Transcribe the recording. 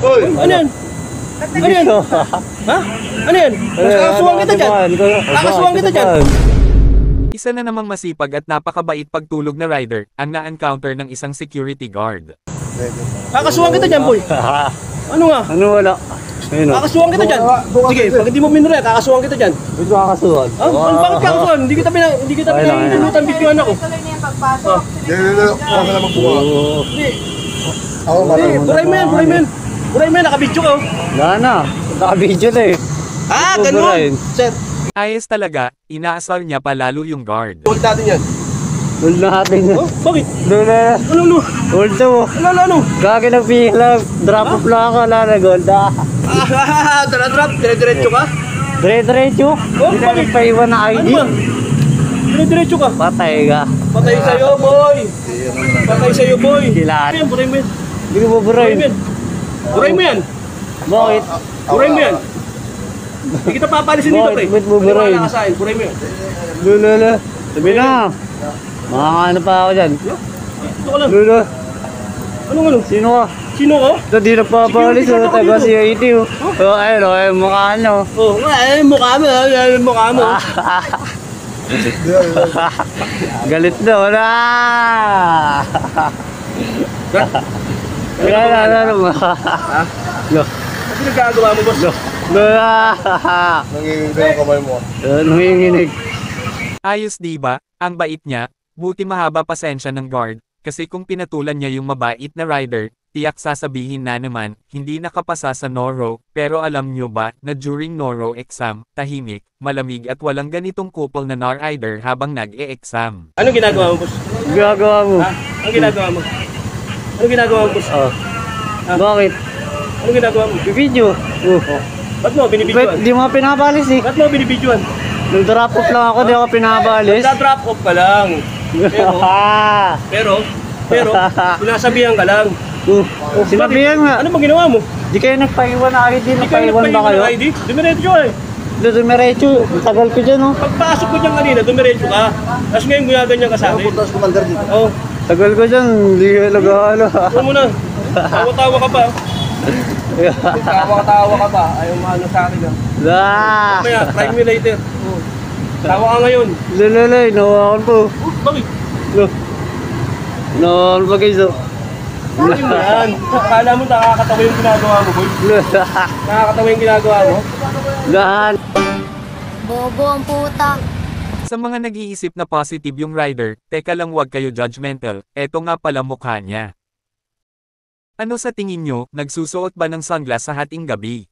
Hoy! Ano yan? Ano yan? Ha? Ano yan? Kakasuhan kita dyan. Kakasuhan kita dyan. Isa na namang masipag at napakabait pagtulog na rider ang na-encounter ng isang security guard. Kakasuhan kita dyan, boy. Ano nga? Ano wala? Ayun o. Kakasuhan kita dyan. Sige, pag hindi mo minura, kakasuhan kita dyan. Ba't makakasuhan? Bakit kakasuhan? Hindi kita pinahintulutan bituan ako. Ako na lang magbuka. Hindi. Ako Hindi, buray mo yan, buray mo yan. Buray mo yan, nakabidyo ka. Wala na. Naka-video na eh. Ah, Buburahin. ganun. Sir, Ayos talaga, inaasar niya pa lalo yung guard. hold natin yan. Hold natin na. Oh, bakit? Doon na. Ano? Hold to mo. Ano? Gagi ng pila. Drop off lang ako. Wala na gold. Drop, dire-diretso ka? Dire-diretso. Hindi na bakit? nagpaiwan na ID. Ano ba? Dire-diretso ka? Patay ka. Patay sa'yo, boy. Patay sa'yo, boy. Kailangan. Buray mo yan, buray mo yan. Hindi ko Buray buburahin. mo yan. Buray mo yan. Bakit? Buray mo yan. Hindi kita papalisin dito, pre. Ba't buburahin? Maniwala ka sa akin, buray mo yan. Lula. Sabi na. Makakaano pa ako dyan. Ito ka lang. Lula. Ano? Sino ka? Sino ko? Ito di nagpapalis. Security guard ako Taga dito. CIT. Oh, ayun o. Ayun mukha nyo. Oh, mukha mo. Mukha mo. Galit na. Wala. Wala. Ha? Ano nagkagawa mo, boss? Wala. Nanginginig yung kamay mo. Nanginginig. Ayos diba? Ang bait niya, buti mahaba pasensya ng guard, kasi kung pinatulan niya yung mabait na rider, tiyak sasabihin na naman, hindi nakapasa sa Noro, pero alam nyo ba, na during Noro exam, tahimik, malamig at walang ganitong couple na rider habang nag-e-exam. Ano ginagawa mo, boss? Gagawa mo. Ha? Ano ginagawa mo? Ano ginagawa mo, boss? Oh. Bakit? Ano ginagawa mo? Video. Ba't mo binibidyoan? Di mo pinabalis eh. Ba't mo binibidyoan? Nag-drop off lang ako, di ako pinabalis. Nagda-drop off ka lang. Pero, sinasabihan ka lang. Sinabihan nga. Ano bang ginawa mo? Di kayo nagpaiwan na ID. Hindi kayo Nagpaiwan ba kayo? ng ID? Dumiretso eh. Dumiretso. Tagal ko dyan oh. Pagpasok ko dyan kanina, dumiretso ka. Tapos ngayon gumaganyan ka sa akin. Punta sa commander dito. Oo. Tagal ko dyan. Hindi kayo nag-aalo. Huwag mo na. Tawa-tawa ka pa. Tawa ka pa. Ayaw maano sa akin ah. Kaya, try me later. Tawa ka ngayon. Lalay, nawakan po. Bakit? Nawakan pa guys oh. Ano yan? Akala mo nakakatawa yung ginagawa mo, boy? Nakakatawa yung ginagawa mo? Lahat. Bobo ang puta. Sa mga nag-iisip na positive yung rider, teka lang wag kayo judgmental, eto nga pala mukha niya. Ano sa tingin nyo, nagsusuot ba ng sunglass sa hating gabi?